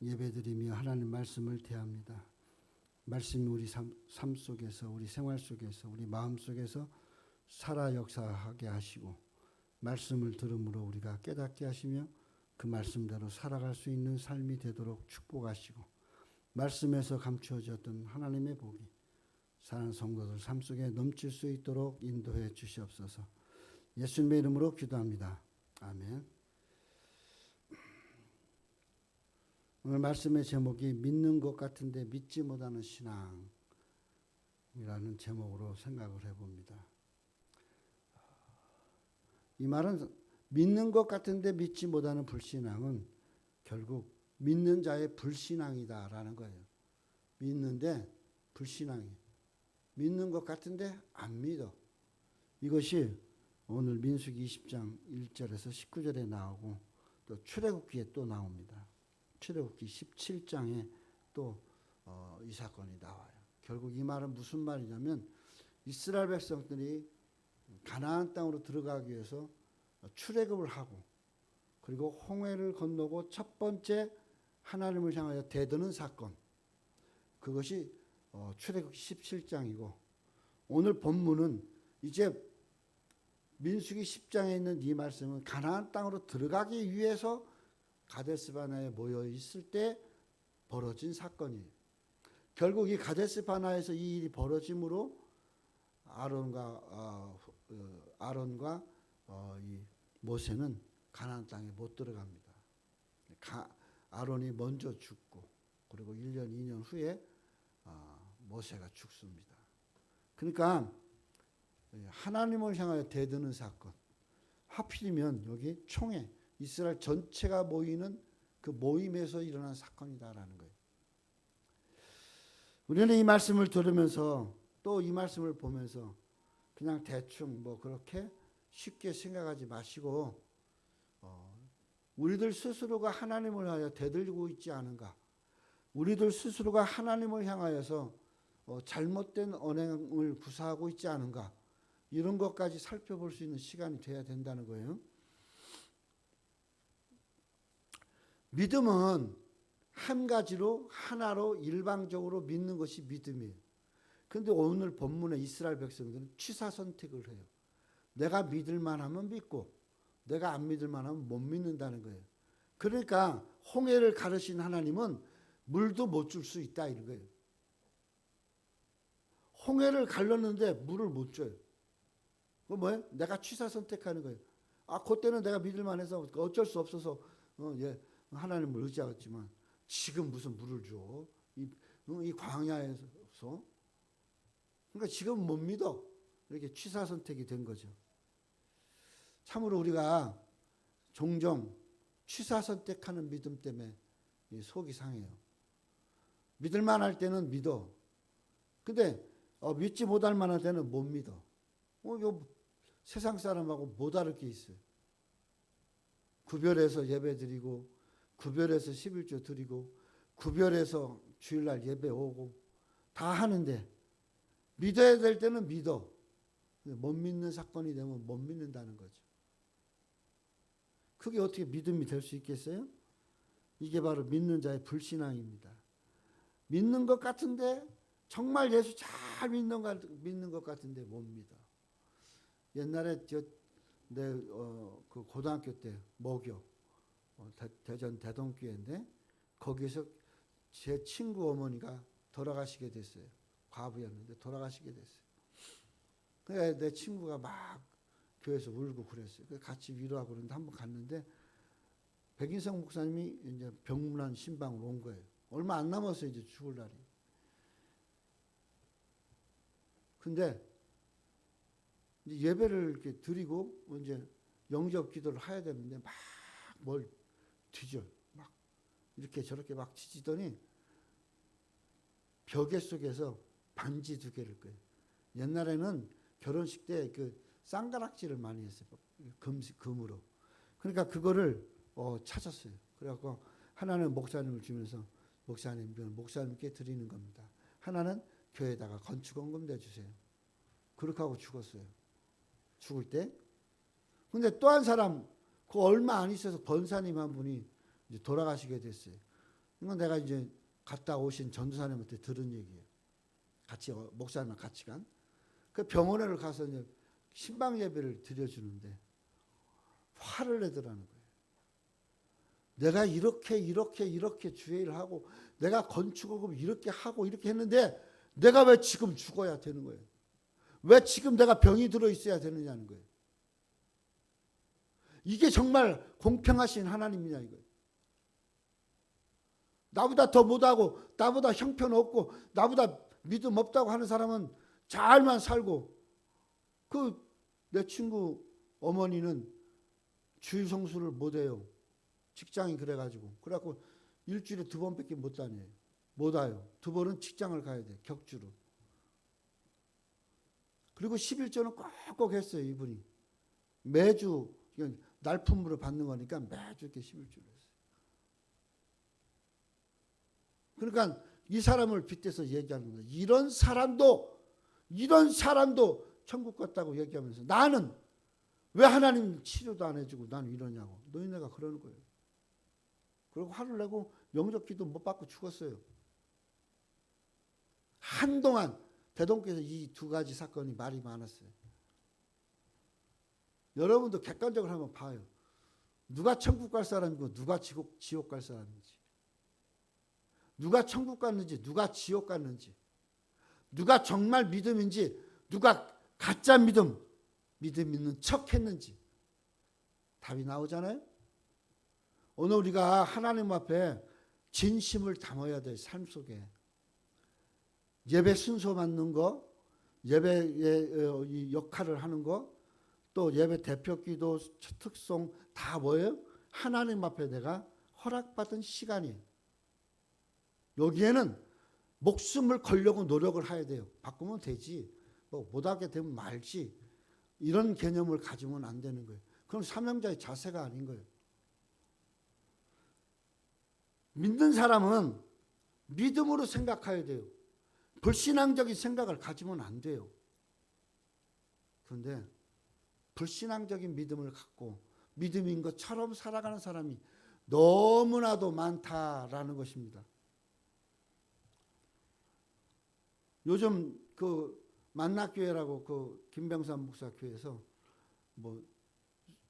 예배드리며 하나님 말씀을 대합니다. 말씀이 우리 삶 속에서, 우리 생활 속에서, 우리 마음 속에서 살아 역사하게 하시고, 말씀을 들음으로 우리가 깨닫게 하시며 그 말씀대로 살아갈 수 있는 삶이 되도록 축복하시고, 말씀에서 감추어졌던 하나님의 복이 사는 성도들 삶 속에 넘칠 수 있도록 인도해 주시옵소서. 예수님의 이름으로 기도합니다. 아멘. 오늘 말씀의 제목이 믿는 것 같은데 믿지 못하는 신앙이라는 제목으로 생각을 해봅니다. 이 말은 믿는 것 같은데 믿지 못하는 불신앙은 결국 믿는 자의 불신앙이다라는 거예요. 믿는데 불신앙이. 믿는 것 같은데 안 믿어. 이것이 오늘 민수기 20장 1절에서 19절에 나오고 또 출애굽기에 또 나옵니다. 출애굽기 17장에 또 이 사건이 나와요. 결국 이 말은 무슨 말이냐면 이스라엘 백성들이 가나안 땅으로 들어가기 위해서 출애굽을 하고 그리고 홍해를 건너고 첫 번째 하나님을 향하여 대드는 사건, 그것이 출애굽기 17장이고 오늘 본문은 이제 민수기 10장에 있는 이 말씀은 가나안 땅으로 들어가기 위해서 가데스바네에 모여 있을 때 벌어진 사건이에요. 결국 이 가데스바네에서 이 일이 벌어짐으로 아론과 이 모세는 가나안 땅에 못 들어갑니다. 아론이 먼저 죽고 그리고 1년 2년 후에 모세가 죽습니다. 그러니까 하나님을 향하여 대드는 사건, 하필이면 여기 총회 이스라엘 전체가 모이는 그 모임에서 일어난 사건이다라는 거예요. 우리는 이 말씀을 들으면서 또 이 말씀을 보면서 그냥 대충 뭐 그렇게 쉽게 생각하지 마시고 우리들 스스로가 하나님을 향하여 대들고 있지 않은가, 우리들 스스로가 하나님을 향하여서 잘못된 언행을 구사하고 있지 않은가, 이런 것까지 살펴볼 수 있는 시간이 돼야 된다는 거예요. 믿음은 한 가지로 하나로 일방적으로 믿는 것이 믿음이에요. 그런데 오늘 본문의 이스라엘 백성들은 취사 선택을 해요. 내가 믿을 만하면 믿고 내가 안 믿을 만하면 못 믿는다는 거예요. 그러니까 홍해를 가르신 하나님은 물도 못 줄 수 있다 이런 거예요. 홍해를 갈랐는데 물을 못 줘요. 그거 뭐예요? 내가 취사 선택하는 거예요. 그때는 내가 믿을 만해서 어쩔 수 없어서 하나님을 의지하겠지만 지금 무슨 물을 줘? 이 광야에서. 그러니까 지금 못 믿어. 이렇게 취사 선택이 된 거죠. 참으로 우리가 종종 취사 선택하는 믿음 때문에 속이 상해요. 믿을 만할 때는 믿어. 근데 믿지 못할 만할 때는 못 믿어. 세상 사람하고 못 다를 게 있어요. 구별해서 예배 드리고 구별해서 11조 드리고 구별해서 주일날 예배 오고 다 하는데 믿어야 될 때는 믿어. 못 믿는 사건이 되면 못 믿는다는 거죠. 그게 어떻게 믿음이 될 수 있겠어요? 이게 바로 믿는 자의 불신앙입니다. 믿는 것 같은데 정말 예수 잘 믿는 것 같은데 못 믿어. 옛날에 그 고등학교 때 모교 대전 대동교회인데 거기서 제 친구 어머니가 돌아가시게 됐어요. 과부였는데 돌아가시게 됐어요. 그래서 내 친구가 막 교회에서 울고 그랬어요. 같이 위로하고 그러는데 한번 갔는데 백인성 목사님이 이제 병문안 신방으로 온 거예요. 얼마 안 남았어요. 이제 죽을 날이. 근데 이제 예배를 이렇게 드리고 이제 영접 기도를 해야 되는데 막 뭘 뒤져. 막 이렇게 저렇게 막 뒤지더니 벽에 속에서 반지 2개를 꺼요. 옛날에는 결혼식 때 그 쌍가락질을 많이 했어요. 금으로. 그러니까 그거를 찾았어요. 그래갖고 하나는 목사님을 주면서 목사님, 목사님께 드리는 겁니다. 하나는 교회에다가 건축원금 내주세요. 그렇게 하고 죽었어요. 죽을 때. 근데 또 한 사람, 그 얼마 안 있어서 권사님 한 분이 이제 돌아가시게 됐어요. 이건 내가 이제 갔다 오신 전도사님한테 들은 얘기예요. 같이 목사님랑 같이 간. 그 병원에를 가서 이제 신방 예배를 드려주는데 화를 내더라는 거예요. 내가 이렇게 주의를 하고 내가 건축하고 이렇게 하고 이렇게 했는데 내가 왜 지금 죽어야 되는 거예요? 왜 지금 내가 병이 들어 있어야 되느냐는 거예요. 이게 정말 공평하신 하나님이냐 이거예요. 나보다 더 못하고 나보다 형편없고 나보다 믿음 없다고 하는 사람은 잘만 살고 내 친구 어머니는 주일 성수를 못해요. 직장이 그래가지고 그래갖고 일주일에 2번밖에 못 다녀요. 못 와요. 2번은 직장을 가야 돼. 격주로. 그리고 11조는 꼭꼭 했어요. 이분이. 매주 날품으로 받는 거니까 매주 이렇게 11조를 했어요. 그러니까 이 사람을 빗대서 얘기하는 거예요. 이런 사람도 천국 갔다고 얘기하면서 나는 왜 하나님 치료도 안 해주고 나는 이러냐고. 너희네가 그러는 거예요. 그리고 화를 내고 영접기도 못 받고 죽었어요. 한동안 대동교에서 이 2가지 사건이 말이 많았어요. 여러분도 객관적으로 한번 봐요. 누가 천국 갈 사람이고 누가 지옥 갈 사람인지. 누가 천국 갔는지 누가 지옥 갔는지. 누가 정말 믿음인지 누가 가짜 믿음 있는 척 했는지 답이 나오잖아요. 오늘 우리가 하나님 앞에 진심을 담아야 돼. 삶 속에. 예배 순서 맞는 거, 예배의 역할을 하는 거, 또 예배 대표기도 특송 다 뭐예요? 하나님 앞에 내가 허락받은 시간이에요. 여기에는 목숨을 걸려고 노력을 해야 돼요. 바꾸면 되지. 뭐 못하게 되면 말지. 이런 개념을 가지면 안 되는 거예요. 그럼 사명자의 자세가 아닌 거예요. 믿는 사람은 믿음으로 생각해야 돼요. 불신앙적인 생각을 가지면 안 돼요. 그런데 불신앙적인 믿음을 갖고 믿음인 것처럼 살아가는 사람이 너무나도 많다라는 것입니다. 요즘 그 만나교회라고 그 김병삼 목사 교회에서 뭐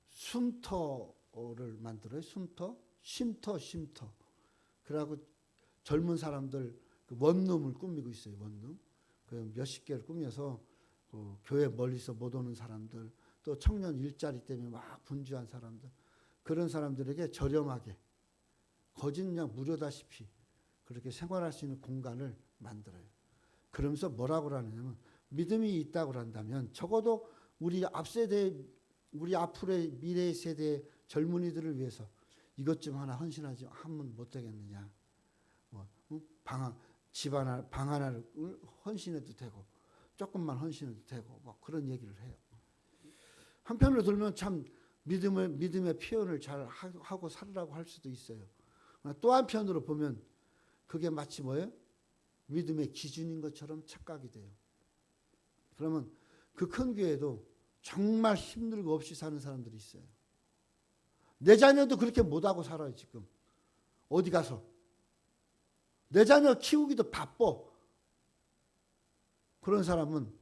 쉼터를 만들어요. 쉼터. 그래갖고 젊은 사람들 그 원룸을 꾸미고 있어요. 원룸. 그 몇십 개를 꾸며서 그 교회 멀리서 못 오는 사람들, 또 청년 일자리 때문에 막 분주한 사람들, 그런 사람들에게 저렴하게 거짓말 무료다시피 그렇게 생활할 수 있는 공간을 만들어요. 그러면서 뭐라고 하느냐면 믿음이 있다고 한다면 적어도 우리 앞세대, 우리 앞으로의 미래 세대 젊은이들을 위해서 이것 좀 하나 헌신하지 하면 못 되겠느냐. 방 하나를 헌신해도 되고 조금만 헌신해도 되고 뭐 그런 얘기를 해요. 한편으로 들면 참 믿음의 표현을 잘 하고 살으라고 할 수도 있어요. 또 한편으로 보면 그게 마치 뭐예요? 믿음의 기준인 것처럼 착각이 돼요. 그러면 그 큰 교회도 정말 힘들고 없이 사는 사람들이 있어요. 내 자녀도 그렇게 못하고 살아요. 지금 어디 가서 내 자녀 키우기도 바빠. 그런 사람은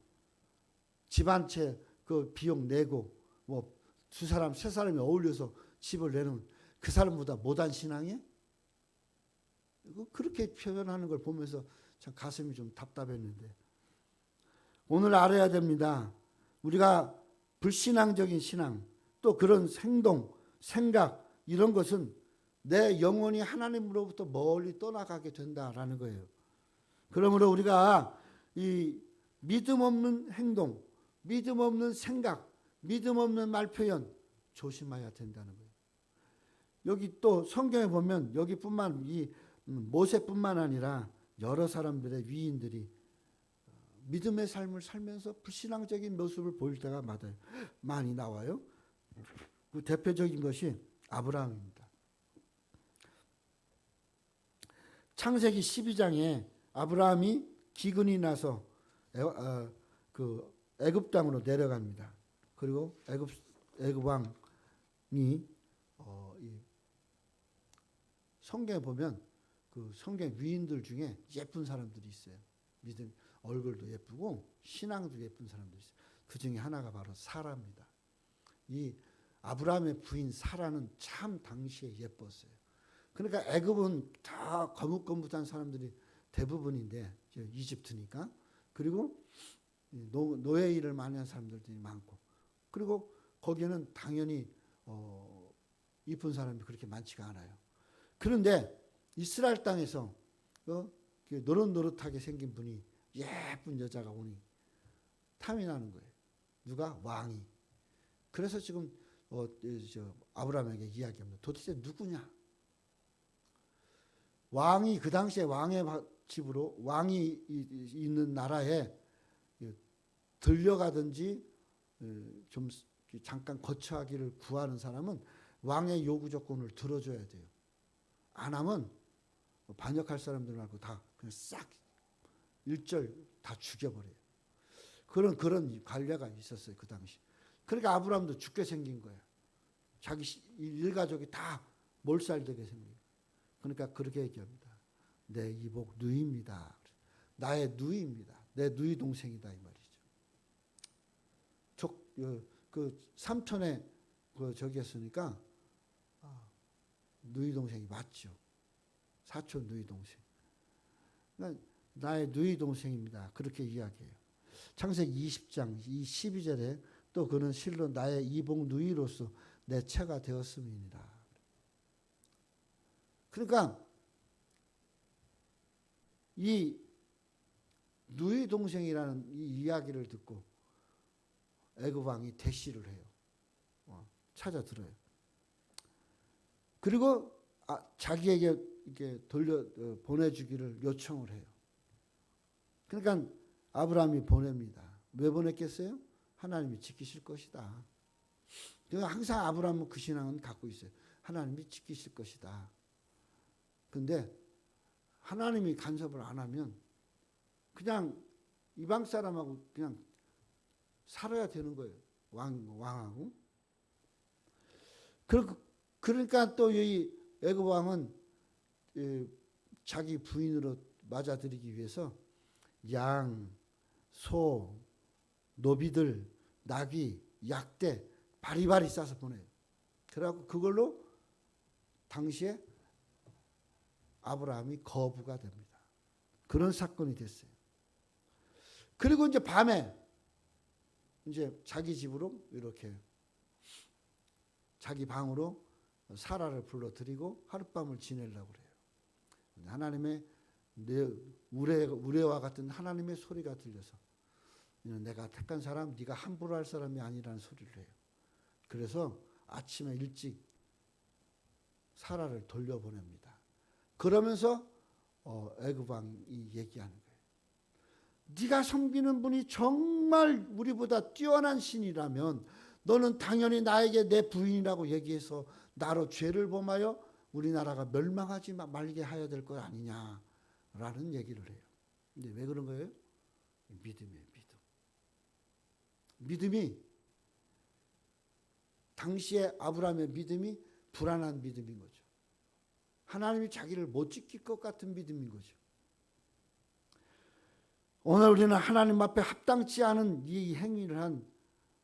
집 한 채 그 비용 내고 뭐 2사람 3사람이 어울려서 집을 내는 그 사람보다 못한 신앙이에요? 그렇게 표현하는 걸 보면서 참 가슴이 좀 답답했는데, 오늘 알아야 됩니다. 우리가 불신앙적인 신앙, 또 그런 행동, 생각 이런 것은 내 영혼이 하나님으로부터 멀리 떠나가게 된다라는 거예요. 그러므로 우리가 이 믿음 없는 행동, 믿음 없는 생각, 믿음 없는 말 표현 조심해야 된다는 거예요. 여기 또 성경에 보면 여기뿐만 이 모세뿐만 아니라 여러 사람들의 위인들이 믿음의 삶을 살면서 불신앙적인 모습을 보일 때가 많이 나와요. 그 대표적인 것이 아브라함입니다. 창세기 12장에 아브라함이 기근이 나서 애굽 땅으로 내려갑니다. 그리고 애굽 왕이 성경에 보면 그 성경 위인들 중에 예쁜 사람들이 있어요. 믿음 얼굴도 예쁘고 신앙도 예쁜 사람들이 있어요. 그 중에 하나가 바로 사라입니다. 이 아브라함의 부인 사라는 참 당시에 예뻤어요. 그러니까 애굽은 다 거뭇거뭇한 사람들이 대부분인데 이집트니까. 그리고 노예 일을 많이 한 사람들이 많고, 그리고 거기는 당연히 이쁜 사람이 그렇게 많지가 않아요. 그런데 이스라엘 땅에서 노릇노릇하게 생긴 분이 예쁜 여자가 오니 탐이 나는 거예요. 누가? 왕이. 그래서 지금 아브라함에게 이야기합니다. 도대체 누구냐? 왕이 그 당시에 왕의 집으로 왕이 있는 나라에 들려가든지 좀 잠깐 거처하기를 구하는 사람은 왕의 요구 조건을 들어줘야 돼요. 안 하면 반역할 사람들 말고 다 그냥 싹 일절 다 죽여버려요. 그런 관례가 있었어요 그 당시. 그러니까 아브라함도 죽게 생긴 거예요. 자기 일가족이 다 몰살되게 생긴 거예요. 그러니까 그렇게 얘기합니다. 내 이복 누이입니다. 나의 누이입니다. 내 누이 동생이다 이 말이죠. 그 삼촌의 저기 했으니까 누이 동생이 맞죠. 사촌 누이 동생. 그러니까 나의 누이 동생입니다. 그렇게 이야기해요. 창세기 20장 12절에 또 그는 실로 나의 이복 누이로서 내 처가 되었음이니라. 그러니까 이 누이 동생이라는 이 이야기를 듣고 애굽 왕이 대시를 해요. 찾아 들어요. 그리고 자기에게 이렇게 보내주기를 요청을 해요. 그러니까 아브라함이 보냅니다. 왜 보냈겠어요? 하나님이 지키실 것이다. 그러니까 항상 아브라함은 그 신앙은 갖고 있어요. 하나님이 지키실 것이다. 근데 하나님이 간섭을 안 하면 그냥 이방 사람하고 그냥 살아야 되는 거예요. 왕하고. 그러니까 또 이 애굽 왕은 자기 부인으로 맞아들이기 위해서 양, 소, 노비들, 나귀, 약대 바리바리 싸서 보내요. 그래갖고 그걸로 당시에 아브라함이 거부가 됩니다. 그런 사건이 됐어요. 그리고 이제 밤에 이제 자기 집으로 이렇게 자기 방으로 사라를 불러들이고 하룻밤을 지내려고 그래요. 하나님의 우레와 같은 하나님의 소리가 들려서 내가 택한 사람, 네가 함부로 할 사람이 아니라는 소리를 해요. 그래서 아침에 일찍 사라를 돌려보냅니다. 그러면서 애굽 왕이 얘기하는 거예요. 네가 섬기는 분이 정말 우리보다 뛰어난 신이라면 너는 당연히 나에게 내 부인이라고 얘기해서 나로 죄를 범하여 우리나라가 멸망하지 말게 해야 될 것 아니냐라는 얘기를 해요. 근데 왜 그런 거예요? 믿음이에요. 믿음이 당시에 아브라함의 믿음이 불안한 믿음인 거죠. 하나님이 자기를 못 지킬 것 같은 믿음인 거죠. 오늘 우리는 하나님 앞에 합당치 않은 이 행위를 한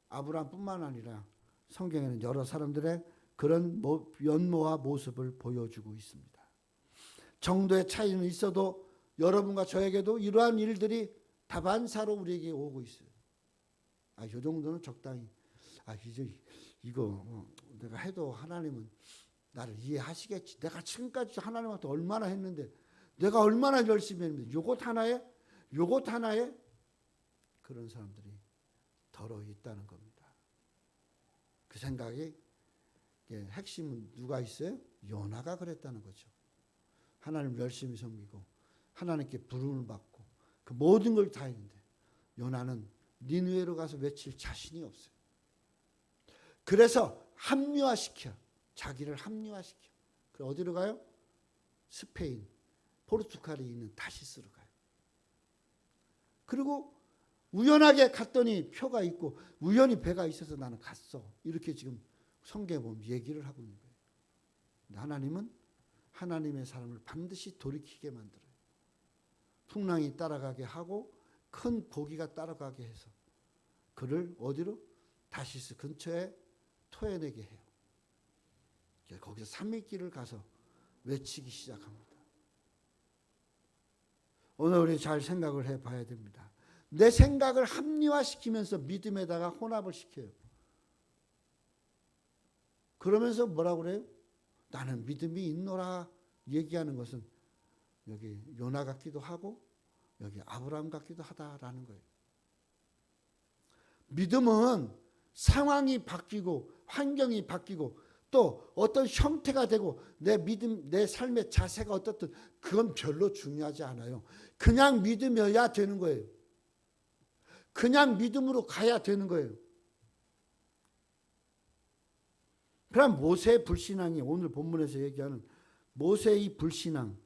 아브라함뿐만 아니라 성경에는 여러 사람들의 그런 면모와 모습을 보여주고 있습니다. 정도의 차이는 있어도 여러분과 저에게도 이러한 일들이 다반사로 우리에게 오고 있어요. 이 정도는 적당히 이제 이거 내가 해도 하나님은 나를 이해하시겠지. 내가 지금까지 하나님한테 얼마나 했는데 내가 얼마나 열심히 했는데 요것 하나에 그런 사람들이 더러 있다는 겁니다. 그 생각이 핵심은 누가 있어요? 요나가 그랬다는 거죠. 하나님 열심히 섬기고 하나님께 부름을 받고 그 모든 걸 다 했는데 요나는 니느웨로 가서 외칠 자신이 없어요. 그래서 자기를 합리화시켜. 그럼 어디로 가요? 스페인, 포르투갈이 있는 다시스로 가요. 그리고 우연하게 갔더니 표가 있고 우연히 배가 있어서 나는 갔어. 이렇게 지금 성경에 보면 얘기를 하고 있는 거예요. 근데 하나님은 하나님의 사람을 반드시 돌이키게 만들어요. 풍랑이 따라가게 하고 큰 고기가 따라가게 해서 그를 어디로? 다시스 근처에 토해내게 해요. 거기서 산미길을 가서 외치기 시작합니다. 오늘 우리 잘 생각을 해봐야 됩니다. 내 생각을 합리화시키면서 믿음에다가 혼합을 시켜요. 그러면서 뭐라고 그래요? 나는 믿음이 있노라 얘기하는 것은 여기 요나 같기도 하고 여기 아브라함 같기도 하다라는 거예요. 믿음은 상황이 바뀌고 환경이 바뀌고 또 어떤 형태가 되고 내 믿음, 내 삶의 자세가 어떻든 그건 별로 중요하지 않아요. 그냥 믿음이어야 되는 거예요. 그냥 믿음으로 가야 되는 거예요. 그럼 모세의 불신앙이 오늘 본문에서 얘기하는 모세의 불신앙,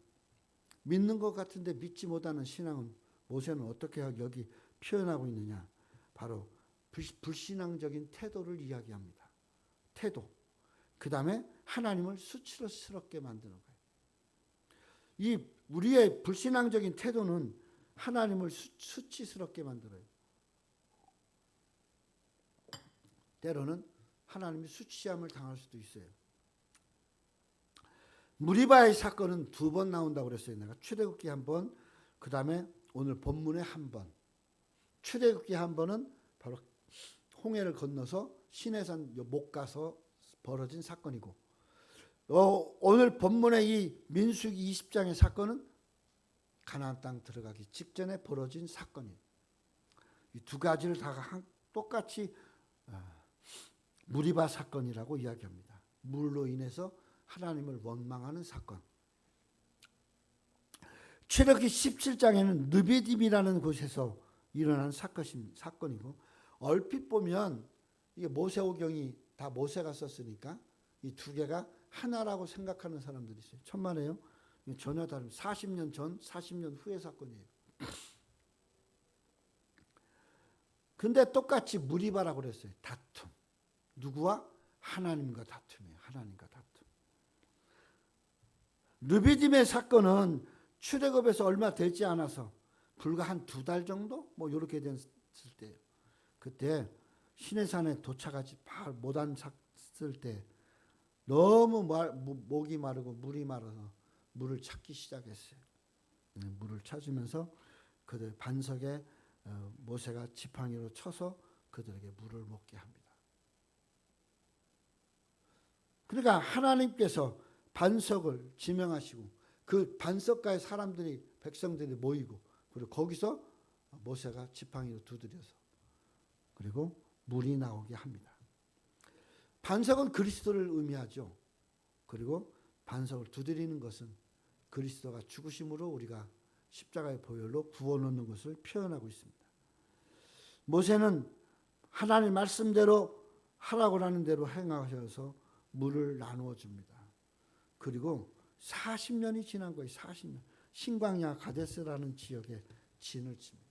믿는 것 같은데 믿지 못하는 신앙은 모세는 어떻게 여기 표현하고 있느냐? 바로 불신앙적인 태도를 이야기합니다. 태도. 그 다음에 하나님을 수치스럽게 만드는 거예요. 이 우리의 불신앙적인 태도는 하나님을 수치스럽게 만들어요. 때로는 하나님이 수치함을 당할 수도 있어요. 무리바의 사건은 2번 나온다고 그랬어요. 내가 출애굽기 1번, 그 다음에 오늘 본문에 1번. 출애굽기 1번은 바로 홍해를 건너서 시내산 못 가서 벌어진 사건이고, 오늘 본문의 이 민수기 20장의 사건은 가나안 땅 들어가기 직전에 벌어진 사건이에요. 이 두 가지를 다 똑같이 무리바 사건이라고 이야기합니다. 물로 인해서 하나님을 원망하는 사건. 출애굽기 17장에는 느비딤이라는 곳에서 일어난 사건이고, 얼핏 보면 이게 모세오경이 다 모세가 썼으니까 이 두 개가 하나라고 생각하는 사람들이 있어요. 천만에요. 전혀 다른 40년 전, 40년 후의 사건이에요. 근데 똑같이 무리바라고 그랬어요. 다툼. 누구와? 하나님과 다툼이에요. 하나님과 다툼. 느비딤의 사건은 출애굽에서 얼마 되지 않아서 불과 한 2달 정도? 뭐 이렇게 됐을 때예요. 그때 시내산에 도착하지 못했을 때 너무 목이 마르고 물이 마르서 물을 찾기 시작했어요. 물을 찾으면서 그들 반석에 모세가 지팡이로 쳐서 그들에게 물을 먹게 합니다. 그러니까 하나님께서 반석을 지명하시고 그 반석가의 사람들이 백성들이 모이고 그리고 거기서 모세가 지팡이로 두드려서 그리고 물이 나오게 합니다. 반석은 그리스도를 의미하죠. 그리고 반석을 두드리는 것은 그리스도가 죽으심으로 우리가 십자가의 보혈로 구원 얻는 것을 표현하고 있습니다. 모세는 하나님 말씀대로 하라고 하는 대로 행하셔서 물을 나누어 줍니다. 그리고 40년이 지난 거예요. 40년. 신광야 가데스라는 지역에 진을 칩니다.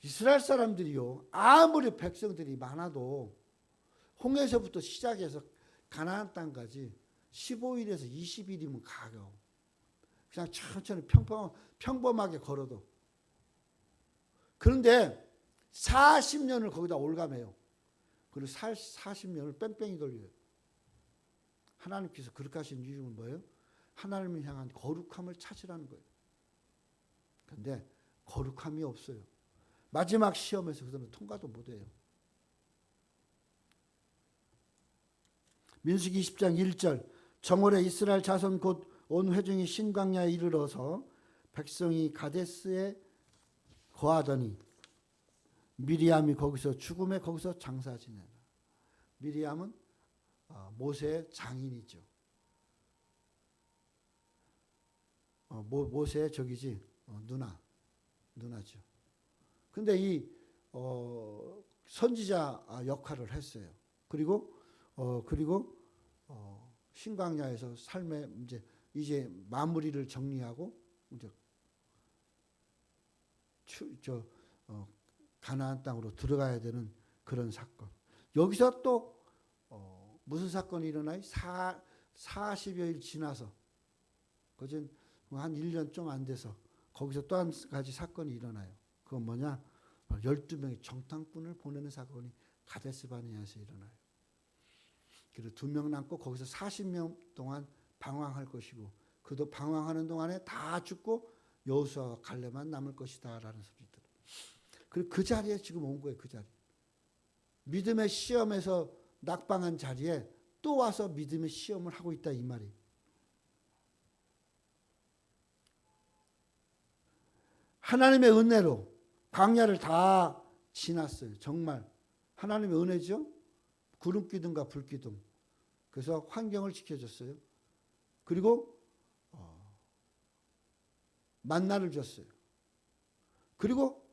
이스라엘 사람들이요, 아무리 백성들이 많아도 홍해에서부터 시작해서 가나안 땅까지 15일에서 20일이면 가요. 그냥 천천히 평범하게 걸어도. 그런데 40년을 거기다 올가매요. 그리고 40년을 뺑뺑이 돌려요. 하나님께서 그렇게 하신 이유는 뭐예요? 하나님을 향한 거룩함을 찾으라는 거예요. 그런데 거룩함이 없어요. 마지막 시험에서 그들은 통과도 못해요. 민수기 20장 1절 정월에 이스라엘 자손 곧 온 회중이 신광야에 이르러서 백성이 가데스에 거하더니 미리암이 거기서 죽음에 거기서 장사 지내라. 미리암은 모세의 장인이죠. 모세의 저기지 누나죠. 근데 이 선지자 역할을 했어요. 그리고 신광야에서 삶의 이제 마무리를 정리하고 이제 가나안 땅으로 들어가야 되는 그런 사건. 여기서 또 무슨 사건이 일어나요? 40여일 지나서 거진 한 1년 좀 안 돼서 거기서 또 한 가지 사건이 일어나요. 그건 뭐냐? 12명의 정탐꾼을 보내는 사건이 가데스 바네아에서 일어나요. 그리고 2명 남고 거기서 40명 동안 방황할 것이고 그도 방황하는 동안에 다 죽고 여호수아와 갈렙만 남을 것이다 라는 소리들. 그리고 그 자리에 지금 온 거예요. 그 자리. 믿음의 시험에서 낙방한 자리에 또 와서 믿음의 시험을 하고 있다 이 말이에요. 하나님의 은혜로 광야를 다 지났어요. 정말 하나님의 은혜죠. 구름기둥과 불기둥. 그래서 환경을 지켜줬어요. 그리고 만나를 줬어요. 그리고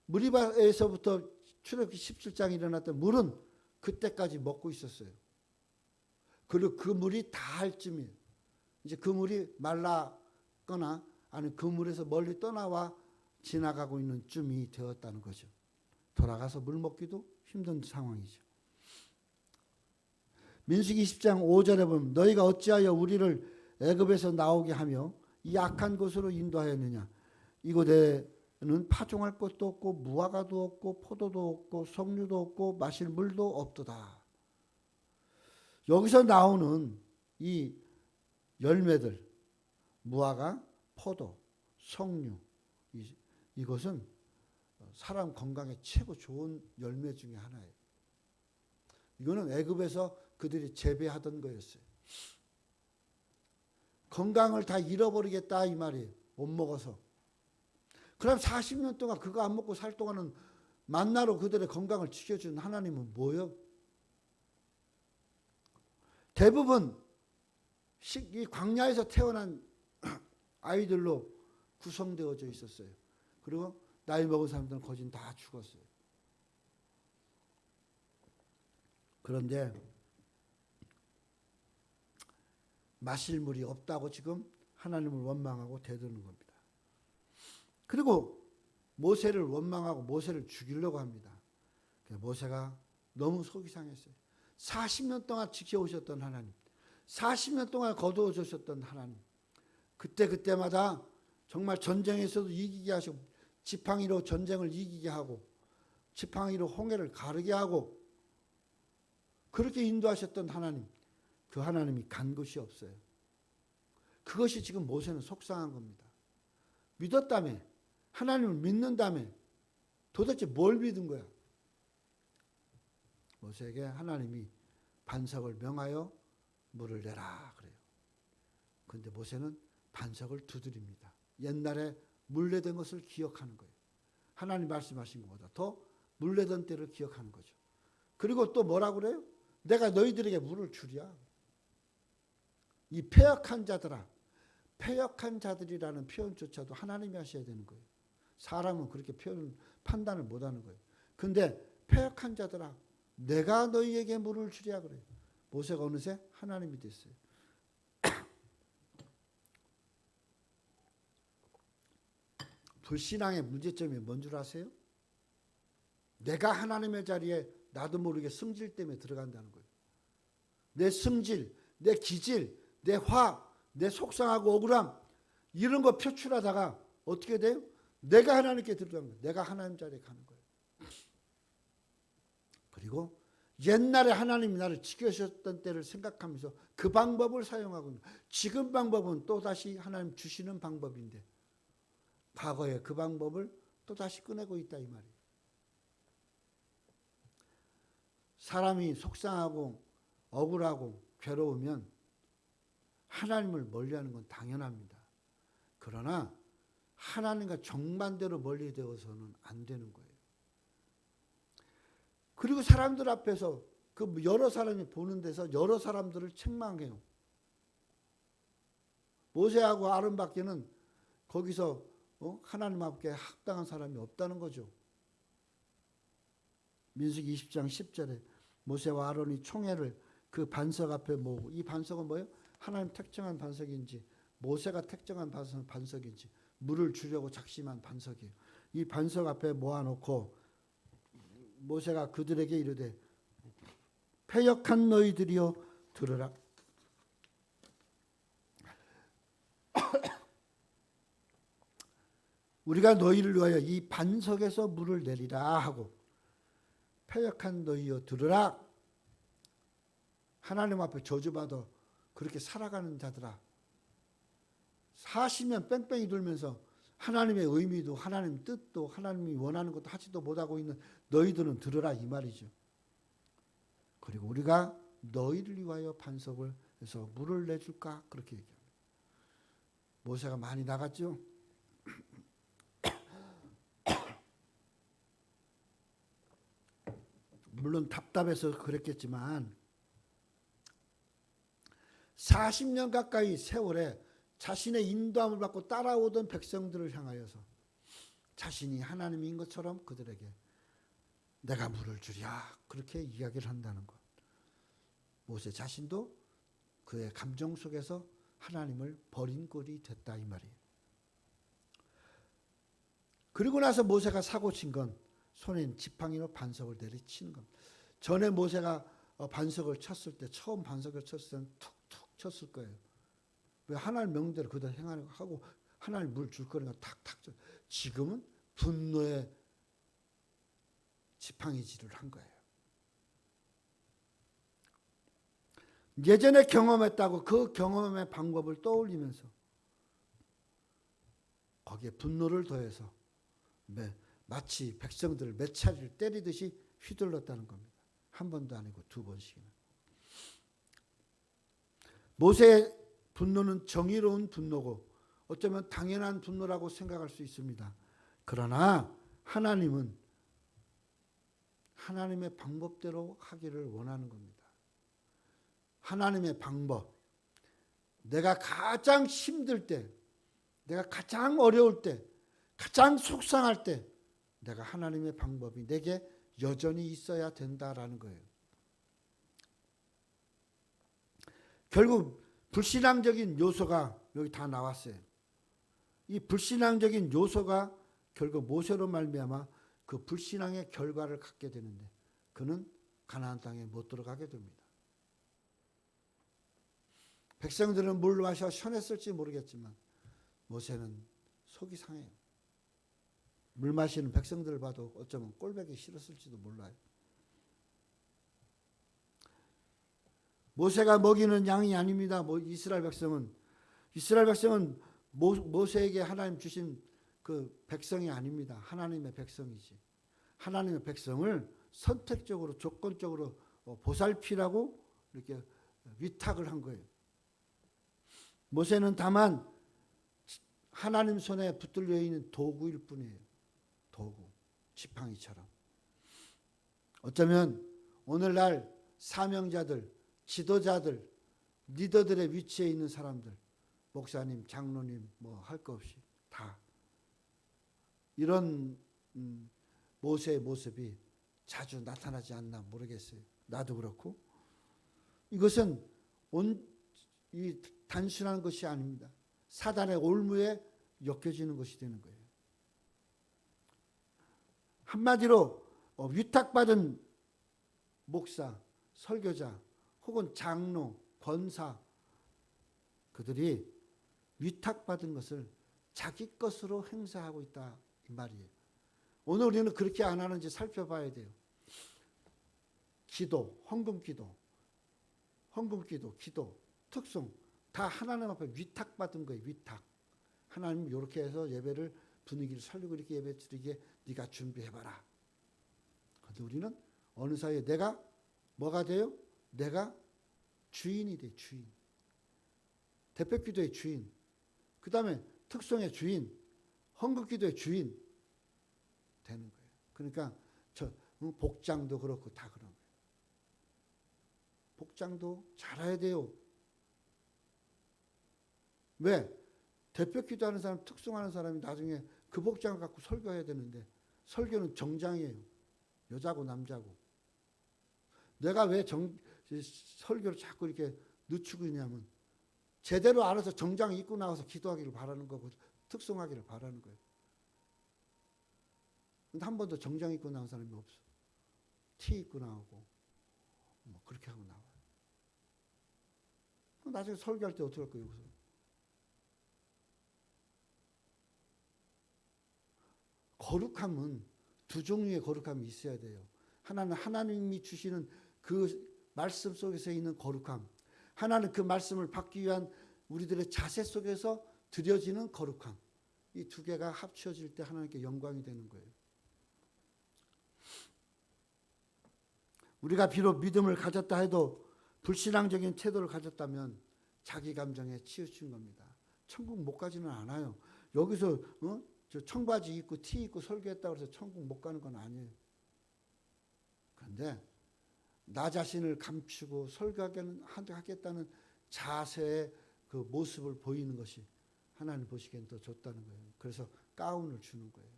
무리바에서부터 출애굽기 17장에 일어났던 물은 그때까지 먹고 있었어요. 그리고 그 물이 다할 쯤이에요. 이제 그 물이 말랐거나 아니면 그 물에서 멀리 떠나와 지나가고 있는 쯤이 되었다는 거죠. 돌아가서 물 먹기도 힘든 상황이죠. 민수기 20장 5절에 보면 너희가 어찌하여 우리를 애굽에서 나오게 하며 이 악한 곳으로 인도하였느냐. 이곳에는 파종할 것도 없고 무화과도 없고 포도도 없고 석류도 없고 마실 물도 없도다. 여기서 나오는 이 열매들 무화과, 포도, 석류 이것은 사람 건강에 최고 좋은 열매 중에 하나예요. 이거는 애굽에서 그들이 재배하던 거였어요. 건강을 다 잃어버리겠다 이 말이에요. 못 먹어서. 그럼 40년 동안 그거 안 먹고 살 동안은 만나로 그들의 건강을 지켜주는 하나님은 뭐예요? 대부분 이 광야에서 태어난 아이들로 구성되어져 있었어요. 그리고 나이 먹은 사람들은 거진 다 죽었어요. 그런데 마실 물이 없다고 지금 하나님을 원망하고 대드는 겁니다. 그리고 모세를 원망하고 모세를 죽이려고 합니다. 모세가 너무 속이 상했어요. 40년 동안 지켜오셨던 하나님, 40년 동안 거두어주셨던 하나님, 그때마다 정말 전쟁에서도 이기게 하시고 지팡이로 전쟁을 이기게 하고 지팡이로 홍해를 가르게 하고 그렇게 인도하셨던 하나님, 그 하나님이 간 곳이 없어요. 그것이 지금 모세는 속상한 겁니다. 믿었다며, 하나님을 믿는다며 도대체 뭘 믿은 거야? 모세에게 하나님이 반석을 명하여 물을 내라 그래요. 그런데 모세는 반석을 두드립니다. 옛날에 물 내던 것을 기억하는 거예요. 하나님 말씀하신 것보다 더 물 내던 때를 기억하는 거죠. 그리고 또 뭐라고 그래요? 내가 너희들에게 물을 주랴. 이 패역한 자들아, 패역한 자들이라는 표현조차도 하나님이 하셔야 되는 거예요. 사람은 그렇게 판단을 못하는 거예요. 근데 패역한 자들아, 내가 너희에게 물을 주랴 그래요. 모세가 어느새 하나님이 됐어요. 불신앙의 문제점이 뭔 줄 아세요? 내가 하나님의 자리에 나도 모르게 승질 때문에 들어간다는 거예요. 내 승질, 내 기질, 내 화, 내 속상하고 억울함 이런 거 표출하다가 어떻게 돼요? 내가 하나님께 들어가는 거예요. 내가 하나님 자리에 가는 거예요. 그리고 옛날에 하나님이 나를 지켜주셨던 때를 생각하면서 그 방법을 사용하고 있는 거예요. 지금 방법은 또다시 하나님 주시는 방법인데 과거에 그 방법을 또다시 꺼내고 있다 이 말이에요. 사람이 속상하고 억울하고 괴로우면 하나님을 멀리하는 건 당연합니다. 그러나 하나님과 정반대로 멀리 되어서는 안 되는 거예요. 그리고 사람들 앞에서 그 여러 사람이 보는 데서 여러 사람들을 책망해요. 모세하고 아론밖에는 거기서 하나님 앞에 합당한 사람이 없다는 거죠. 민수기 20장 10절에 모세와 아론이 총회를 그 반석 앞에 모으고, 이 반석은 뭐예요? 하나님 특정한 반석인지 모세가 특정한 반석인지 물을 주려고 작심한 반석이에요. 이 반석 앞에 모아놓고 모세가 그들에게 이르되 패역한 너희들이여 들으라. 우리가 너희를 위하여 이 반석에서 물을 내리라 하고 패역한 너희여 들으라. 하나님 앞에 저주받아 그렇게 살아가는 자들아, 40년 뺑뺑이 돌면서 하나님의 의미도 하나님 뜻도 하나님이 원하는 것도 하지도 못하고 있는 너희들은 들으라 이 말이죠. 그리고 우리가 너희를 위하여 반석을 해서 물을 내줄까 그렇게 얘기합니다. 모세가 많이 나갔죠. 물론 답답해서 그랬겠지만 40년 가까이 세월에 자신의 인도함을 받고 따라오던 백성들을 향하여서 자신이 하나님인 것처럼 그들에게 내가 물을 주랴 그렇게 이야기를 한다는 것. 모세 자신도 그의 감정 속에서 하나님을 버린 꼴이 됐다 이 말이에요. 그리고 나서 모세가 사고친 건 손에 지팡이로 반석을 내리치는 겁니다. 전에 모세가 반석을 쳤을 때, 처음 반석을 쳤을 때는 툭툭 쳤을 거예요. 왜 하나님 명대로 그대로 행하는 거 하고 하나님 물 줄 거니까 탁탁 쳐. 지금은 분노의 지팡이질을 한 거예요. 예전에 경험했다고 그 경험의 방법을 떠올리면서 거기에 분노를 더해서 마치 백성들을 몇 차례를 때리듯이 휘둘렀다는 겁니다. 한 번도 아니고 두 번씩이나. 모세의 분노는 정의로운 분노고 어쩌면 당연한 분노라고 생각할 수 있습니다. 그러나 하나님은 하나님의 방법대로 하기를 원하는 겁니다. 하나님의 방법. 내가 가장 힘들 때, 내가 가장 어려울 때, 가장 속상할 때 내가 하나님의 방법이 내게 여전히 있어야 된다라는 거예요. 결국 불신앙적인 요소가 여기 다 나왔어요. 이 불신앙적인 요소가 결국 모세로 말미암아 그 불신앙의 결과를 갖게 되는데 그는 가나안 땅에 못 들어가게 됩니다. 백성들은 물 마셔 시원했을지 모르겠지만 모세는 속이 상해요. 물 마시는 백성들을 봐도 어쩌면 꼴보기 싫었을지도 몰라요. 모세가 먹이는 양이 아닙니다. 이스라엘 백성은 모세에게 하나님 주신 그 백성이 아닙니다. 하나님의 백성이지. 하나님의 백성을 선택적으로 조건적으로 보살피라고 이렇게 위탁을 한 거예요. 모세는 다만 하나님 손에 붙들려 있는 도구일 뿐이에요. 도구, 지팡이처럼. 어쩌면 오늘날 사명자들, 지도자들, 리더들의 위치에 있는 사람들, 목사님, 장로님 뭐 할 거 없이 다 이런 모세의 모습이 자주 나타나지 않나 모르겠어요. 나도 그렇고. 이것은 이 단순한 것이 아닙니다. 사단의 올무에 엮여지는 것이 되는 거예요. 한마디로 위탁받은 목사, 설교자 혹은 장로, 권사 그들이 위탁받은 것을 자기 것으로 행사하고 있다 이 말이에요. 오늘 우리는 그렇게 안 하는지 살펴봐야 돼요. 기도, 헌금기도, 기도, 특송 다 하나님 앞에 위탁받은 거예요. 위탁. 하나님 이렇게 해서 예배를 분위기를 살리고 이렇게 예배 드리게 네가 준비해봐라. 그런데 우리는 어느 사이에 내가 뭐가 돼요? 내가 주인이 돼. 주인. 대표기도의 주인. 그 다음에 특송의 주인. 헌금기도의 주인 되는 거예요. 그러니까 복장도 그렇고 다 그런 거예요. 복장도 잘해야 돼요. 왜? 대표 기도하는 사람, 특송하는 사람이 나중에 그 복장을 갖고 설교해야 되는데 설교는 정장이에요. 여자고 남자고. 내가 왜 설교를 자꾸 이렇게 늦추고 있냐면 제대로 알아서 정장 입고 나와서 기도하기를 바라는 거고 특송하기를 바라는 거예요. 근데 한 번도 정장 입고 나온 사람이 없어. 티 입고 나오고 뭐 그렇게 하고 나와요. 나중에 설교할 때 어떻게 할 거예요? 여기서? 거룩함은 두 종류의 거룩함이 있어야 돼요. 하나는 하나님이 주시는 그 말씀 속에서 있는 거룩함, 하나는 그 말씀을 받기 위한 우리들의 자세 속에서 드려지는 거룩함. 이 두 개가 합쳐질 때 하나님께 영광이 되는 거예요. 우리가 비록 믿음을 가졌다 해도 불신앙적인 태도를 가졌다면 자기 감정에 치우친 겁니다. 천국 못 가지는 않아요. 여기서 저 청바지 입고 티 입고 설교했다고 해서 천국 못 가는 건 아니에요. 그런데 나 자신을 감추고 설교하겠다는 자세의 그 모습을 보이는 것이 하나님 보시기엔 더 좋다는 거예요. 그래서 가운을 주는 거예요.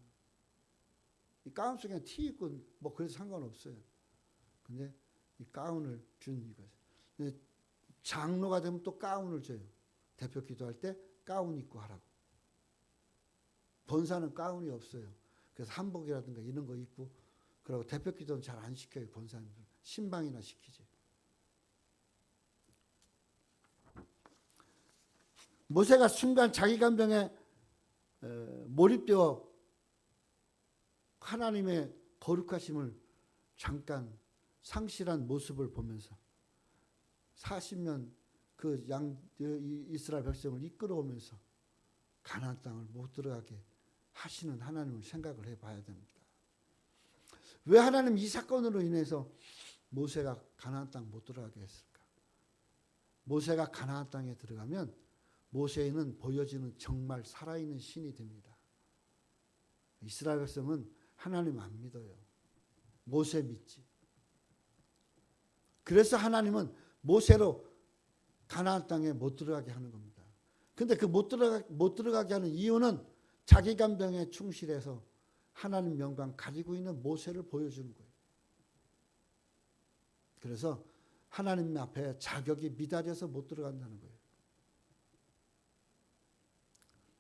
이 가운 속에 티 입고 뭐 그래서 상관없어요. 근데 이 가운을 주는 이거죠. 장로가 되면 또 가운을 줘요. 대표 기도할 때 가운 입고 하라고. 본사는 가운이 없어요. 그래서 한복이라든가 이런 거 입고, 그리고 대표 기도는 잘 안 시켜요. 본사님들 신방이나 시키지. 모세가 순간 자기 감정에 몰입되어 하나님의 거룩하심을 잠깐 상실한 모습을 보면서 40년 그 이스라엘 백성을 이끌어오면서 가나안 땅을 못 들어가게 하시는 하나님을 생각을 해봐야 됩니다. 왜 하나님 이 사건으로 인해서 모세가 가나안 땅 못 들어가게 했을까? 모세가 가나안 땅에 들어가면 모세는 보여지는 정말 살아있는 신이 됩니다. 이스라엘 백성은 하나님 안 믿어요. 모세 믿지. 그래서 하나님은 모세로 가나안 땅에 못 들어가게 하는 겁니다. 근데 그 못 들어가게 하는 이유는 자기 감정에 충실해서 하나님 영광 가지고 있는 모세를 보여주는 거예요. 그래서 하나님 앞에 자격이 미달해서 못 들어간다는 거예요.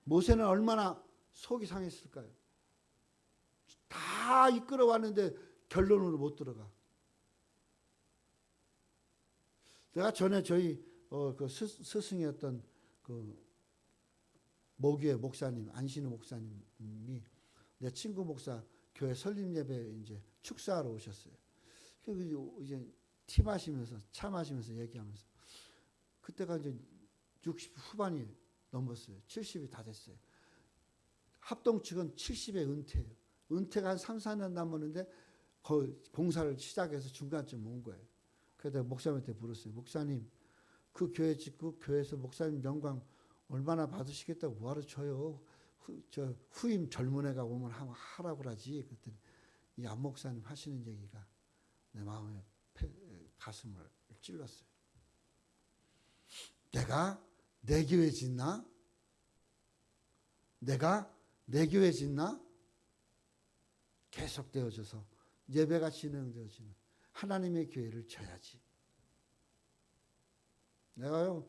모세는 얼마나 속이 상했을까요? 다 이끌어 왔는데 결론으로 못 들어가. 내가 전에 저희 그 스승이었던 그 모교의 목사님, 안신우 목사님이 내 친구 목사 교회 설립 예배 이제 축사하러 오셨어요. 그리고 이제 티 마시면서 차 마시면서 얘기하면서 그때가 이제 60 후반이 넘었어요. 70이 다 됐어요. 합동 측은 70에 은퇴예요. 은퇴가 한 3, 4년 남았는데 거의 공사를 시작해서 중간쯤 온 거예요. 그래서 목사님한테 물었어요. 목사님, 그 교회 짓고 교회에서 목사님 영광 얼마나 받으시겠다고 뭐하러 줘요? 후임 젊은 애가 오면 하라고 그러지. 그랬더니 이 안 목사님 하시는 얘기가 내 마음에 가슴을 찔렀어요. 내가 내 교회 짓나? 내가 내 교회 짓나? 계속되어져서 예배가 진행되어지는 하나님의 교회를 져야지. 내가요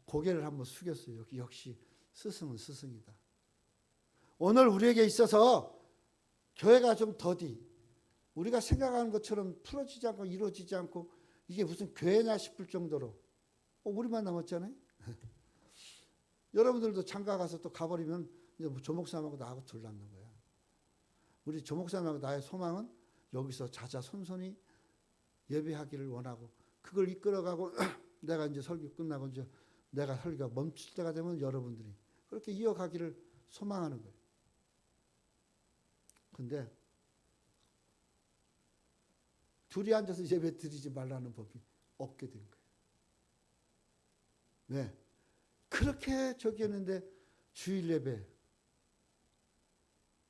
고개를 한번 숙였어요. 역시 스승은 스승이다. 오늘 우리에게 있어서 교회가 좀 더디 우리가 생각하는 것처럼 풀어지지 않고 이루어지지 않고 이게 무슨 교회냐 싶을 정도로 우리만 남았잖아요. 여러분들도 장가 가서 또 가버리면 이제 조목사님하고 나하고 둘 남는 거야. 우리 조목사님하고 나의 소망은 여기서 자자손손히 예배하기를 원하고 그걸 이끌어가고 내가 이제 설교 끝나고 이제 내가 설교가 멈출 때가 되면 여러분들이 그렇게 이어가기를 소망하는 거예요. 근데 둘이 앉아서 예배 드리지 말라는 법이 없게 된 거예요. 왜? 그렇게 저기 했는데 주일 예배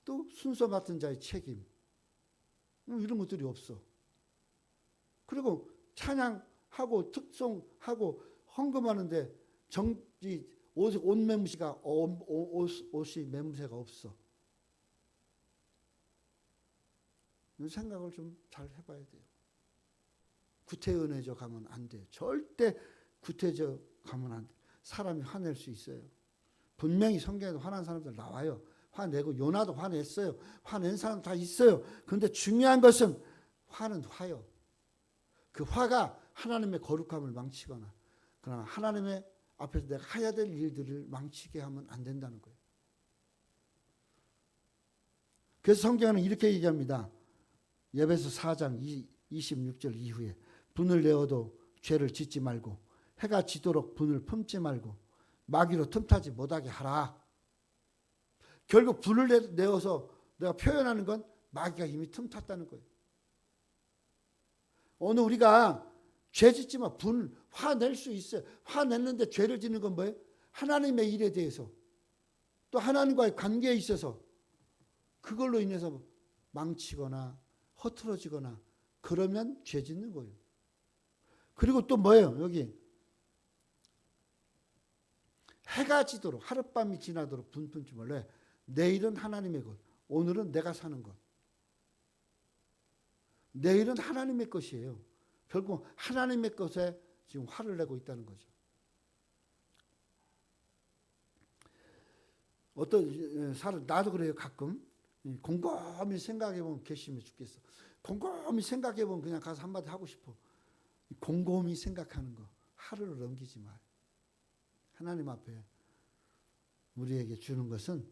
또 순서 맡은 자의 책임 이런 것들이 없어. 그리고 찬양하고 특송하고 헌금하는데 옷 매무새가 옷이 매무새가 없어. 이 생각을 좀 잘 해봐야 돼요. 구태연해져 가면 안 돼요. 절대 구태져 가면 안 돼요. 사람이 화낼 수 있어요. 분명히 성경에도 화난 사람들 나와요. 화내고 요나도 화냈어요. 화낸 사람 다 있어요. 그런데 중요한 것은 화는 화요. 그 화가 하나님의 거룩함을 망치거나 그러나 하나님의 앞에서 내가 해야 될 일들을 망치게 하면 안 된다는 거예요. 그래서 성경은 이렇게 얘기합니다. 에베소 4장 26절 이후에 분을 내어도 죄를 짓지 말고 해가 지도록 분을 품지 말고 마귀로 틈타지 못하게 하라. 결국 분을 내어서 내가 표현하는 건 마귀가 이미 틈탔다는 거예요. 오늘 우리가 죄 짓지만 화낼 수 있어요. 화냈는데 죄를 짓는 건 뭐예요? 하나님의 일에 대해서 또 하나님과의 관계에 있어서 그걸로 인해서 망치거나 허틀어지거나 그러면 죄 짓는 거예요. 그리고 또 뭐예요? 여기 해가 지도록 하룻밤이 지나도록 분 품지 말래. 내일은 하나님의 것, 오늘은 내가 사는 것. 내일은 하나님의 것이에요. 결국 하나님의 것에 지금 화를 내고 있다는 거죠. 어떤 사람 나도 그래요. 가끔 곰곰이 생각해보면 괘씸해 죽겠어. 곰곰이 생각해보면 그냥 가서 한마디 하고 싶어. 곰곰이 생각하는 거 하루를 넘기지 마요. 하나님 앞에 우리에게 주는 것은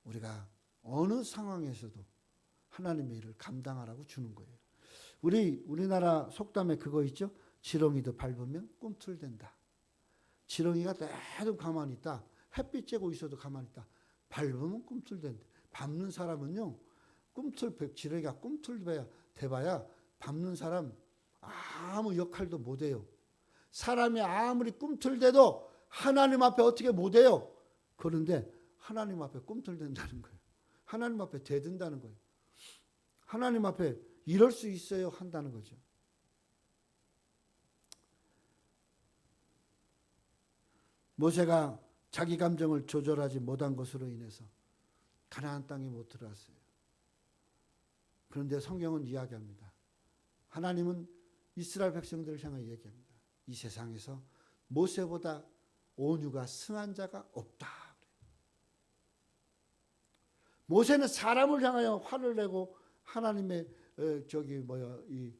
우리가 어느 상황에서도 하나님의 일을 감당하라고 주는 거예요. 우리나라 속담에 그거 있죠. 지렁이도 밟으면 꿈틀댄다. 지렁이가 내도 가만히 있다. 햇빛 쬐고 있어도 가만히 있다. 밟으면 꿈틀댄다. 밟는 사람은요. 지렁이가 대봐야 밟는 사람 아무 역할도 못해요. 사람이 아무리 꿈틀대도 하나님 앞에 어떻게 못해요. 그런데 하나님 앞에 꿈틀댄다는 거예요. 하나님 앞에 대든다는 거예요. 하나님 앞에 이럴 수 있어요 한다는 거죠. 모세가 자기 감정을 조절하지 못한 것으로 인해서 가나안 땅에 못 들어왔어요. 그런데 성경은 이야기합니다. 하나님은 이스라엘 백성들을 향해 얘기합니다. 이 세상에서 모세보다 온유가 승한 자가 없다. 모세는 사람을 향하여 화를 내고 하나님의 이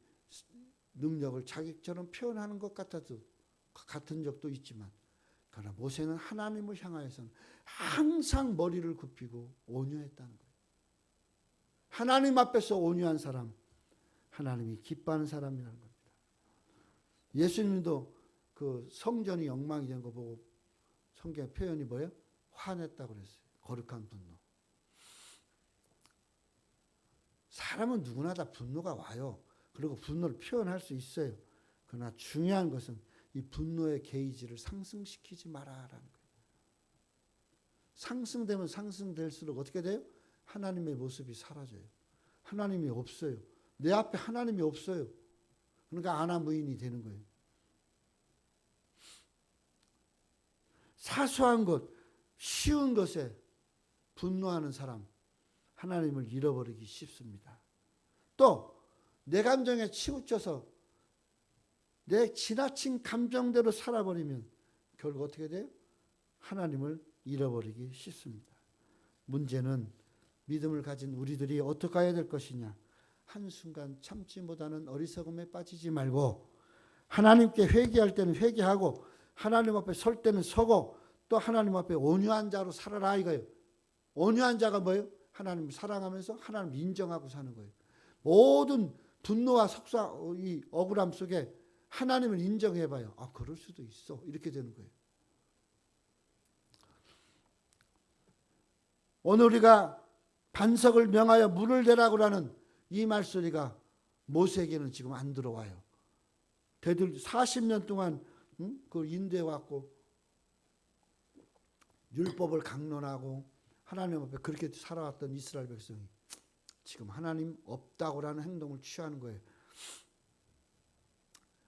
능력을 자기처럼 표현하는 것 같은 적도 있지만, 그러나 모세는 하나님을 향하여서는 항상 머리를 굽히고 온유했다는 거예요. 하나님 앞에서 온유한 사람, 하나님이 기뻐하는 사람이라는 겁니다. 예수님도 그 성전이 엉망이 된 거 보고 성경 표현이 뭐예요? 화냈다고 그랬어요. 거룩한 분노. 사람은 누구나 다 분노가 와요. 그리고 분노를 표현할 수 있어요. 그러나 중요한 것은 이 분노의 게이지를 상승시키지 마라라는 거예요. 상승되면 상승될수록 어떻게 돼요? 하나님의 모습이 사라져요. 하나님이 없어요. 내 앞에 하나님이 없어요. 그러니까 아나무인이 되는 거예요. 사소한 것, 쉬운 것에 분노하는 사람, 하나님을 잃어버리기 쉽습니다. 또 내 감정에 치우쳐서 내 지나친 감정대로 살아버리면 결국 어떻게 돼요? 하나님을 잃어버리기 쉽습니다. 문제는 믿음을 가진 우리들이 어떻게 해야 될 것이냐. 한순간 참지 못하는 어리석음에 빠지지 말고 하나님께 회개할 때는 회개하고 하나님 앞에 설 때는 서고 또 하나님 앞에 온유한 자로 살아라 이거예요. 온유한 자가 뭐예요? 하나님을 사랑하면서 하나님을 인정하고 사는 거예요. 모든 분노와 이 억울함 속에 하나님을 인정해봐요. 아, 그럴 수도 있어. 이렇게 되는 거예요. 오늘 우리가 반석을 명하여 물을 내라고 하는 이 말소리가 모세에게는 지금 안 들어와요. 걔들 40년 동안 그걸 인도해왔고 율법을 강론하고 하나님 앞에 그렇게 살아왔던 이스라엘 백성이 지금 하나님 없다고라는 행동을 취하는 거예요.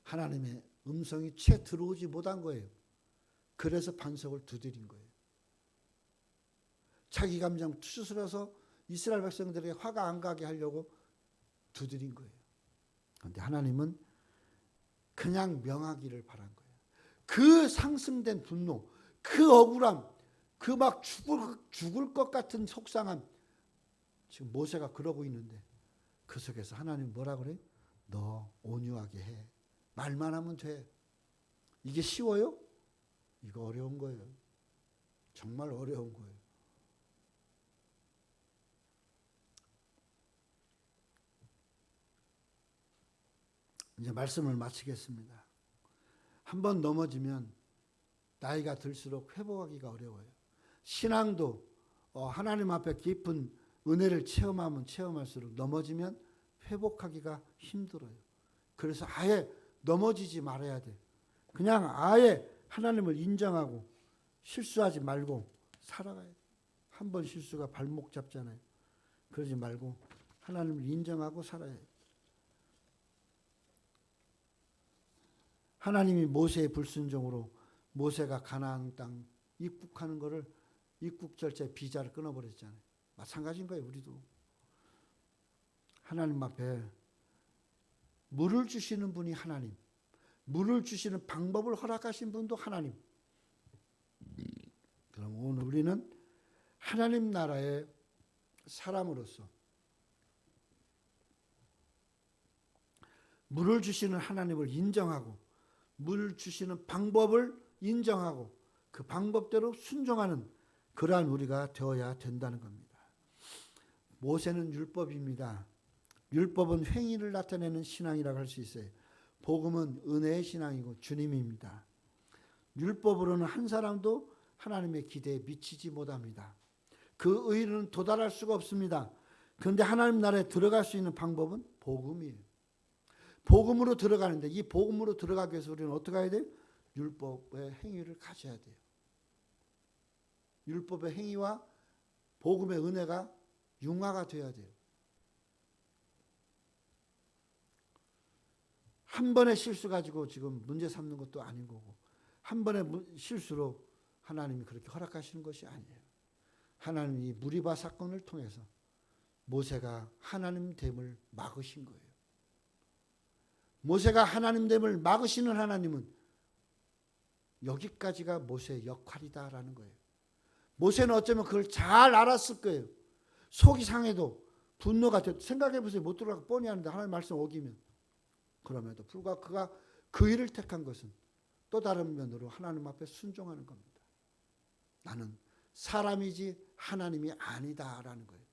하나님의 음성이 채 들어오지 못한 거예요. 그래서 반석을 두드린 거예요. 자기 감정 추스러서 이스라엘 백성들에게 화가 안 가게 하려고 두드린 거예요. 그런데 하나님은 그냥 명하기를 바란 거예요. 그 상승된 분노, 그 억울함, 그 막 죽을 것 같은 속상함, 지금 모세가 그러고 있는데 그 속에서 하나님 뭐라 그래요? 너 온유하게 해. 말만 하면 돼. 이게 쉬워요? 이거 어려운 거예요. 정말 어려운 거예요. 이제 말씀을 마치겠습니다. 한번 넘어지면 나이가 들수록 회복하기가 어려워요. 신앙도 하나님 앞에 깊은 은혜를 체험하면 체험할수록 넘어지면 회복하기가 힘들어요. 그래서 아예 넘어지지 말아야 돼. 그냥 아예 하나님을 인정하고 실수하지 말고 살아가야 돼. 한 번 실수가 발목 잡잖아요. 그러지 말고 하나님을 인정하고 살아야 돼. 하나님이 모세의 불순종으로 모세가 가나안 땅 입국하는 거를 입국 절차의 비자를 끊어버렸잖아요. 마찬가지인 거예요. 우리도 하나님 앞에 물을 주시는 분이 하나님, 물을 주시는 방법을 허락하신 분도 하나님. 그럼 오늘 우리는 하나님 나라의 사람으로서 물을 주시는 하나님을 인정하고 물 주시는 방법을 인정하고 그 방법대로 순종하는 그러한 우리가 되어야 된다는 겁니다. 모세는 율법입니다. 율법은 행위를 나타내는 신앙이라고 할 수 있어요. 복음은 은혜의 신앙이고 주님입니다. 율법으로는 한 사람도 하나님의 기대에 미치지 못합니다. 그 의의는 도달할 수가 없습니다. 그런데 하나님 나라에 들어갈 수 있는 방법은 복음이에요. 복음으로 들어가는데 이 복음으로 들어가기 위해서 우리는 어떻게 해야 돼요? 율법의 행위를 가져야 돼요. 율법의 행위와 복음의 은혜가 융화가 돼야 돼요. 한 번의 실수 가지고 지금 문제 삼는 것도 아닌 거고 한 번의 실수로 하나님이 그렇게 허락하시는 것이 아니에요. 하나님이 무리바 사건을 통해서 모세가 하나님 됨을 막으신 거예요. 모세가 하나님 됨을 막으시는 하나님은 여기까지가 모세의 역할이다라는 거예요. 모세는 어쩌면 그걸 잘 알았을 거예요. 속이 상해도 분노가 돼도 생각해 보세요. 못 들어가고 뻔히 하는데 하나님 말씀 어기면 그럼에도 불구하고 그가 그 일을 택한 것은 또 다른 면으로 하나님 앞에 순종하는 겁니다. 나는 사람이지 하나님이 아니다라는 거예요.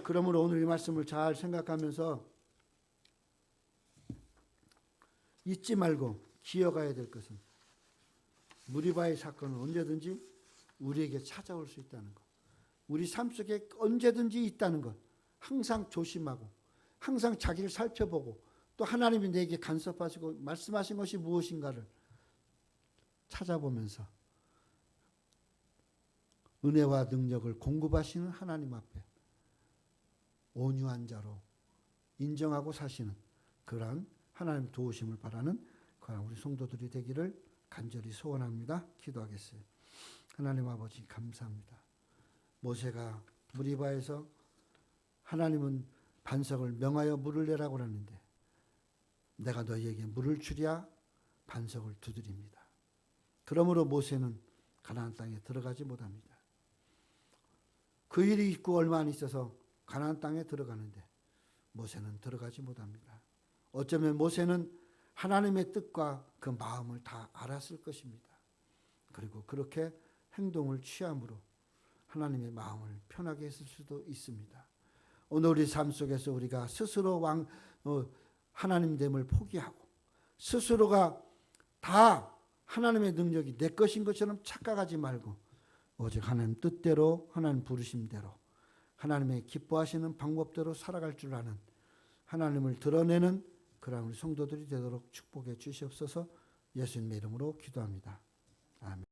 그러므로 오늘 이 말씀을 잘 생각하면서 잊지 말고 기억해야 될 것은 무리바의 사건은 언제든지 우리에게 찾아올 수 있다는 것. 우리 삶 속에 언제든지 있다는 것. 항상 조심하고 항상 자기를 살펴보고 또 하나님이 내게 간섭하시고 말씀하신 것이 무엇인가를 찾아보면서 은혜와 능력을 공급하시는 하나님 앞에 온유한 자로 인정하고 사시는 그러한 하나님 도우심을 바라는 그런 우리 성도들이 되기를 간절히 소원합니다. 기도하겠어요. 하나님 아버지 감사합니다. 모세가 무리바에서 하나님은 반석을 명하여 물을 내라고 하는데 내가 너희에게 물을 주랴 반석을 두드립니다. 그러므로 모세는 가나안 땅에 들어가지 못합니다. 그 일이 있고 얼마 안 있어서 가나안 땅에 들어가는데 모세는 들어가지 못합니다. 어쩌면 모세는 하나님의 뜻과 그 마음을 다 알았을 것입니다. 그리고 그렇게 행동을 취함으로 하나님의 마음을 편하게 했을 수도 있습니다. 오늘 우리 삶 속에서 우리가 스스로 하나님 됨을 포기하고 스스로가 다 하나님의 능력이 내 것인 것처럼 착각하지 말고 오직 하나님 뜻대로 하나님 부르심대로 하나님의 기뻐하시는 방법대로 살아갈 줄 아는 하나님을 드러내는 그런 우리 성도들이 되도록 축복해 주시옵소서. 예수님의 이름으로 기도합니다. 아멘.